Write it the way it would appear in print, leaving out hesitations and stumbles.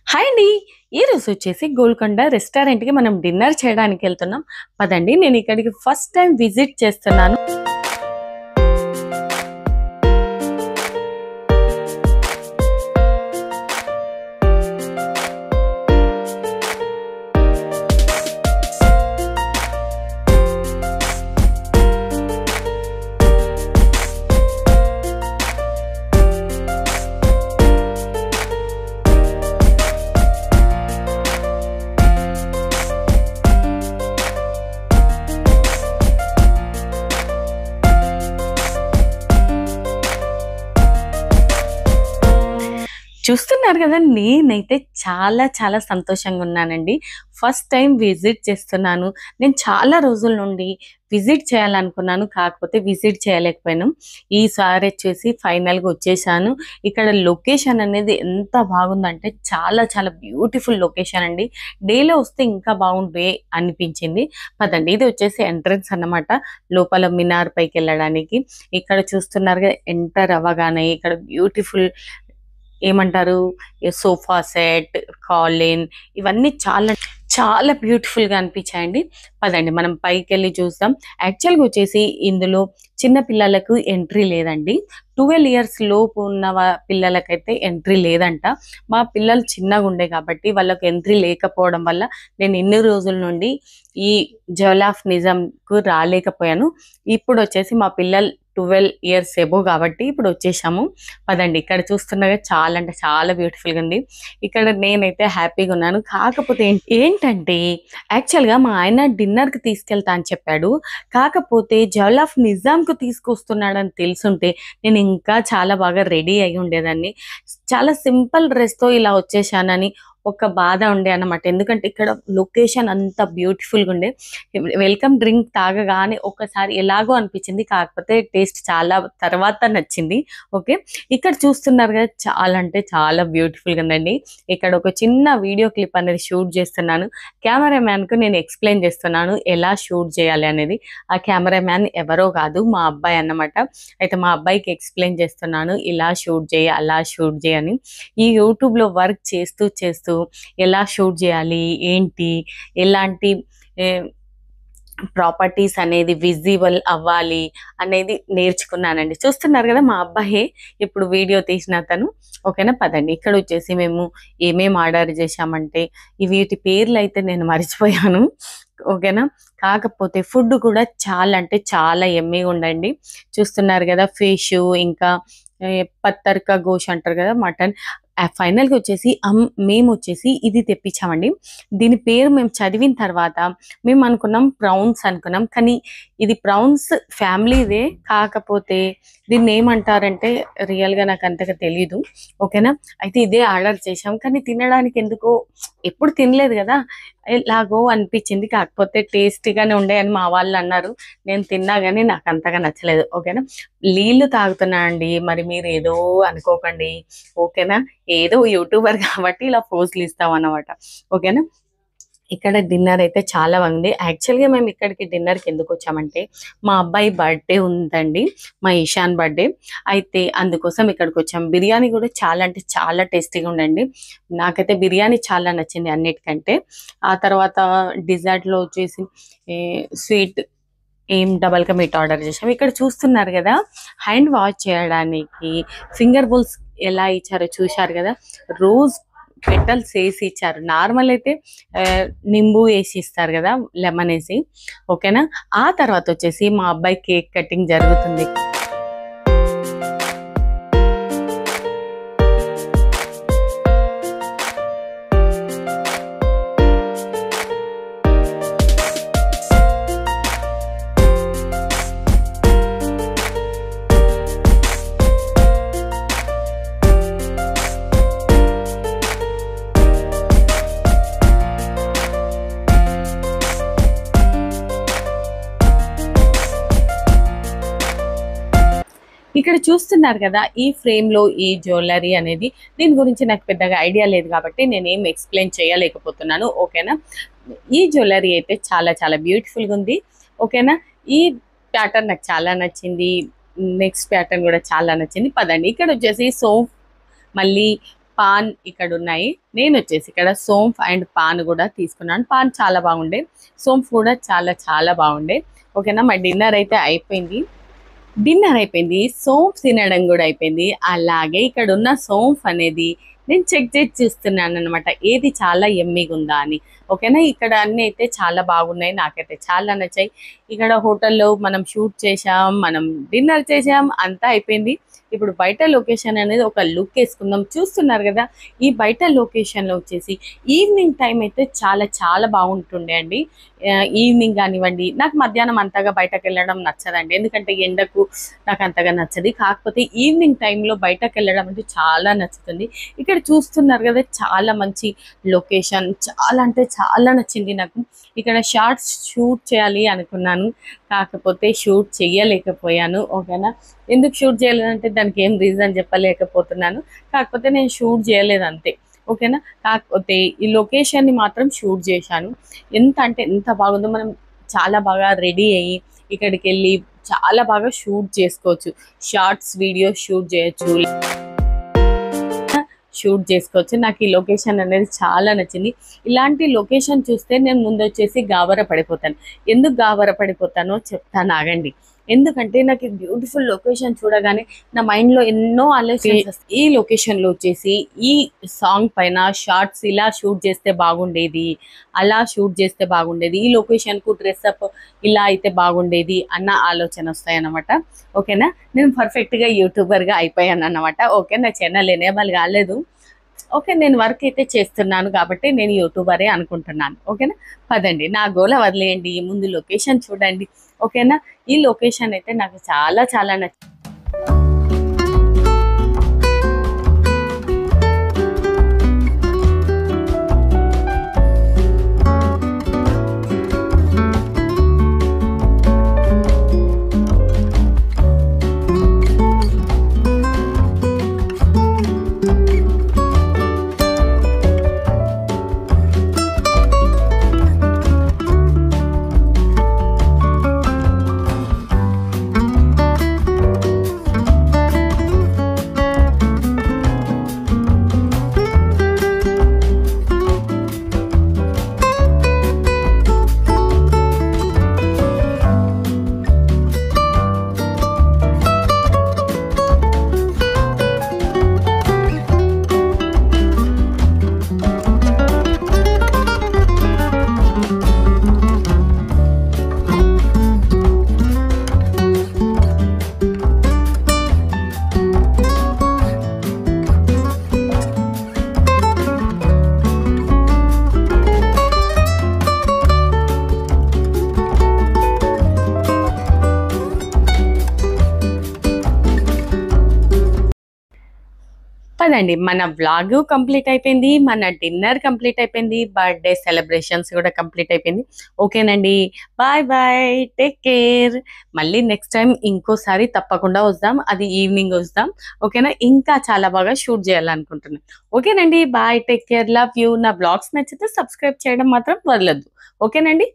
Hi అండి. ఈ రోజు వచ్చేసి గోల్కొండ రెస్టారెంట్‌కి మనం డిన్నర్ చేయడానికి వెళ్తున్నాం. పదండి నేను ఇక్కడికి ఫస్ట్ టైం విజిట్ చేస్తున్నాను. చూస్తున్నారు కదా! నేనైతే చాలా సంతోషంగా ఉన్నానండి. ఫస్ట్ టైం విజిట్ చేస్తున్నాను. నేను చాలా రోజుల నుండి విజిట్ చేయాలనుకున్నాను. కాకపోతే విజిట్ చేయలేకపోయాను. ఈసారి వచ్చేసి ఫైనల్‌గా వచ్చేసాను. ఇక్కడ లొకేషన్ అనేది ఎంత బాగుందంటే చాలా బ్యూటిఫుల్ లొకేషన్ అండి. డేలో వస్తే ఇంకా బాగుండే అనిపించింది. పదండి ఇది వచ్చేసి ఎంట్రన్స్ అన్నమాట. లోపల మినార్ పైకెళ్ళడానికి. ఇక్కడ చూస్తున్నారుగా ఎంటర్ అవ్వగానే ఇక్కడ బ్యూటిఫుల్ ఏమంటారు సోఫా సెట్, కాలిన్ ఇవన్నీ చాలా బ్యూటిఫుల్‌గా అనిపించాయండి. పదండి మనం పైకెళ్ళి చూద్దాం. యాక్చువల్‌గా వచ్చేసి ఇందులో చిన్న పిల్లలకు ఎంట్రీ లేదండి. 12 ఇయర్స్ లోపు ఉన్న పిల్లలకైతే ఎంట్రీ లేదంట. మా పిల్లలు చిన్నగుండే కాబట్టి వాళ్ళకి ఎంట్రీ లేకపోవడం వల్ల నేను ఇన్ని రోజుల నుండి ఈ జ్యువెల్ ఆఫ్ నిజాంకు రాలేకపోయాను. ఇప్పుడు వచ్చేసి మా పిల్లలు 12 ఇయర్స్ ఎబోవ్ కాబట్టి ఇప్పుడు వచ్చేసాము. పదండి ఇక్కడ చూస్తుండగా చాలా అంటే చాలా బ్యూటిఫుల్‌గా ఉంది. ఇక్కడ నేనైతే హ్యాపీగా ఉన్నాను. కాకపోతే ఏంటంటే యాక్చువల్‌గా మా ఆయన డిన్నర్‌కి తీసుకెళ్తా అని చెప్పాడు. కాకపోతే జ్యువెల్ ఆఫ్ నిజాంకు తీసుకొస్తున్నాడని తెలుసుంటే నేను ఇంకా చాలా బాగా రెడీ అయ్యి ఉండేదాన్ని. చాలా సింపుల్ డ్రెస్‌తో ఇలా వచ్చేసానని ఒక బాధ ఉండే అన్నమాట. ఎందుకంటే ఇక్కడ లొకేషన్ అంత బ్యూటిఫుల్‌గా ఉండే. వెల్కమ్ డ్రింక్ తాగగానే ఒక్కసారి ఎలాగో అనిపించింది. కాకపోతే టేస్ట్ చాలా తర్వాత నచ్చింది. ఓకే. ఇక్కడ చూస్తున్నారు కదా! చాలా అంటే చాలా బ్యూటిఫుల్‌గా ఉందండి. ఇక్కడ ఒక చిన్న వీడియో క్లిప్ అనేది షూట్ చేస్తున్నాను. కెమెరామ్యాన్‌కు నేను ఎక్స్‌ప్లెయిన్ చేస్తున్నాను ఎలా షూట్ చేయాలి అనేది. ఆ కెమెరామ్యాన్ ఎవరో కాదు మా అబ్బాయి అన్నమాట. అయితే మా అబ్బాయికి ఎక్స్‌ప్లెయిన్ చేస్తున్నాను. ఇలా షూట్ చేయి, అలా షూట్ చేయి అని. ఈ యూట్యూబ్‌లో వర్క్ చేస్తూ ఎలా షూట్ చేయాలి, ఏంటి, ఎలాంటి ఏ ప్రాపర్టీస్ అనేది విజిబుల్ అవ్వాలి అనేది నేర్చుకున్నానండి. చూస్తున్నారు కదా! మా అబ్బాయే ఇప్పుడు వీడియో తీసిన అతను. ఓకేనా. పదండి ఇక్కడ వచ్చేసి మేము ఏమేమి ఆర్డర్ చేశామంటే వీటి పేర్లయితే నేను మర్చిపోయాను. ఓకేనా. కాకపోతే ఫుడ్ కూడా చాలా అంటే చాలా యమ్మీగా ఉండండి. చూస్తున్నారు కదా! ఫిష్ ఇంకా పత్తర్ కా గోష్ అంటారు కదా! మటన్. ఫైనల్‌గా వచ్చేసి మేమొచ్చేసి ఇది తెప్పించామండి. దీని పేరు మేము చదివిన తర్వాత మేము అనుకున్నాం ప్రౌన్స్ అనుకున్నాం. కానీ ఇది ప్రౌన్స్ ఫ్యామిలీదే. కాకపోతే దీన్ని ఏమంటారంటే రియల్‌గా నాకు అంతగా తెలీదు. ఓకేనా. అయితే ఇదే ఆర్డర్ చేశాం. కానీ తినడానికి ఎందుకో ఎప్పుడు తినలేదు కదా! ఎలాగో అనిపించింది. కాకపోతే టేస్టీగానే ఉండే అని మా వాళ్ళు అన్నారు. నేను తిన్నా గానీ నాకు అంతగా నచ్చలేదు. ఓకేనా. నీళ్లు తాగుతున్నా అండి. మరి మీరు ఏదో అనుకోకండి. ఓకేనా. ఏదో యూట్యూబర్ కాబట్టి ఇలా పోజులు ఇస్తామన్నమాట. ఓకేనా. ఇక్కడ డిన్నర్ అయితే చాలా బాగుంది. యాక్చువల్‌గా మేము ఇక్కడికి డిన్నర్‌కి ఎందుకొచ్చామంటే, మా అబ్బాయి బర్త్‌డే ఉందండి. మా ఇషాన్ బర్త్‌డే. అయితే అందుకోసం ఇక్కడికొచ్చాం. బిర్యానీ కూడా చాలా అంటే చాలా టేస్టీగా ఉందండి. నాకైతే బిర్యానీ చాలా నచ్చింది అన్నిటికంటే. ఆ తర్వాత డిజర్ట్‌లో వచ్చేసి sweet double ka meetha order చేసాం. ఇక్కడ చూస్తున్నారు కదా! హ్యాండ్ వాష్ చేయడానికి ఫింగర్ బౌల్స్ ఎలా ఇచ్చారో చూశారు కదా! రోజ్ పెటల్స్ ఏసి ఇచ్చారు. నార్మల్ అయితే నింబు ఏసి ఇస్తారు కదా! లెమన్ ఏసి. ఓకేనా. ఆ తర్వాత వచ్చేసి మా అబ్బాయి కేక్ కటింగ్ జరుగుతుంది. ఇక్కడ చూస్తున్నారు కదా! ఈ ఫ్రేమ్‌లో ఈ జ్యువెల్లరీ అనేది దీని గురించి నాకు పెద్దగా ఐడియా లేదు కాబట్టి నేనేం ఎక్స్‌ప్లెయిన్ చేయలేకపోతున్నాను. ఓకేనా. ఈ జ్యువెల్లరీ అయితే చాలా బ్యూటిఫుల్‌గా ఉంది. ఓకేనా. ఈ ప్యాటర్న్ నాకు చాలా నచ్చింది. నెక్స్ట్ ప్యాటర్న్ కూడా చాలా నచ్చింది. పదండి ఇక్కడొచ్చేసి మళ్ళీ పాన్ ఇక్కడ ఉన్నాయి. నేను వచ్చేసి ఇక్కడ సోంఫ్ అండ్ పాన్ కూడా తీసుకున్నాను. పాన్ చాలా బాగుండే, సోంఫ్ కూడా చాలా చాలా బాగుండే. ఓకేనా, మా డిన్నర్ అయితే అయిపోయింది. సోంఫ్ తినడం కూడా అయిపోయింది. అలాగే ఇక్కడ ఉన్న సోంఫ్ అనేది నేను చెక్ చేసి చూస్తున్నాను అనమాట, ఏది చాలా ఎమ్మిగా ఉందా అని. ఓకేనా, ఇక్కడ అన్ని అయితే చాలా బాగున్నాయి, నాకైతే చాలా నచ్చాయి. ఇక్కడ హోటల్లో మనం షూట్ చేసాం, మనం డిన్నర్ చేసాం, అంతా అయిపోయింది. ఇప్పుడు బయట లొకేషన్ అనేది ఒక లుక్ వేసుకుందాం. చూస్తున్నారు కదా, ఈ బయట లొకేషన్లో వచ్చేసి ఈవినింగ్ టైం అయితే చాలా చాలా బాగుంటుండే అండి. ఈవినింగ్ కానివ్వండి, నాకు మధ్యాహ్నం అంతగా బయటకు వెళ్ళడం నచ్చదండి, ఎందుకంటే ఎండకు నాకు అంతగా నచ్చది. కాకపోతే ఈవినింగ్ టైంలో బయటకు వెళ్ళడం అంటే చాలా నచ్చుతుంది. ఇక్కడ చూస్తున్నారు కదా, చాలా మంచి లొకేషన్, చాలా అంటే చాలా నచ్చింది నాకు. ఇక్కడ షార్ట్స్ షూట్ చేయాలి అనుకున్నాను, కాకపోతే షూట్ చేయలేకపోయాను. ఓకేనా, ఎందుకు షూట్ చేయలేదంటే దానికి ఏం రీజన్ చెప్పలేకపోతున్నాను, కాకపోతే నేను షూట్ చేయలేదు అంతే. ఓకేనా, కాకపోతే ఈ లొకేషన్ని మాత్రం షూట్ చేశాను. ఎంత అంటే ఎంత బాగుందో, మనం చాలా బాగా రెడీ అయ్యి ఇక్కడికి వెళ్ళి చాలా బాగా షూట్ చేసుకోవచ్చు. షార్ట్స్ వీడియో షూట్ చేసుకోవచ్చు. నాకు ఈ లొకేషన్ అనేది చాలా నచ్చింది. ఇలాంటి లొకేషన్ చూస్తే నేను ముందు వచ్చేసి గాబర పడిపోతాను. ఎందుకు గాబర పడిపోతానో చెప్తాను, ఆగండి. ఎందుకంటే నాకు ఈ బ్యూటిఫుల్ లొకేషన్ చూడగానే నా మైండ్లో ఎన్నో ఆలోచనలు వస్తాయి. ఈ లొకేషన్లో వచ్చేసి ఈ సాంగ్ పైన షార్ట్స్ ఇలా షూట్ చేస్తే బాగుండేది, అలా షూట్ చేస్తే బాగుండేది, ఈ లొకేషన్కు డ్రెస్అప్ ఇలా అయితే బాగుండేది అన్న ఆలోచన వస్తాయి అన్నమాట. ఓకేనా, నేను పర్ఫెక్ట్గా యూట్యూబర్గా అయిపోయాను అన్నమాట. ఓకే, నా ఛానల్ ఎనేబుల్ కాలేదు. ఓకే, నేను వర్క్ అయితే చేస్తున్నాను కాబట్టి నేను యూట్యూబరే అనుకుంటున్నాను. ఓకేనా, పదండి, నా గోల వదిలేయండి, ముందు లొకేషన్ చూడండి. ఓకేనా, ఈ లొకేషన్ అయితే నాకు చాలా చాలా నచ్చింది. పదండి, మన వ్లాగ్ కంప్లీట్ అయిపోయింది, మన డిన్నర్ కంప్లీట్ అయిపోయింది, బర్త్డే సెలబ్రేషన్స్ కూడా కంప్లీట్ అయిపోయింది. ఓకేనండి, బాయ్ బాయ్, టేక్ కేర్. మళ్ళీ నెక్స్ట్ టైం ఇంకోసారి తప్పకుండా వద్దాం, అది ఈవినింగ్ వద్దాం. ఓకేనా, ఇంకా చాలా బాగా షూట్ చేయాలనుకుంటున్నాను. ఓకేనండి, bye, take care, love you. నా బ్లాగ్స్ నచ్చితే సబ్స్క్రైబ్ చేయడం మాత్రం వదలొద్దు. ఓకేనండి.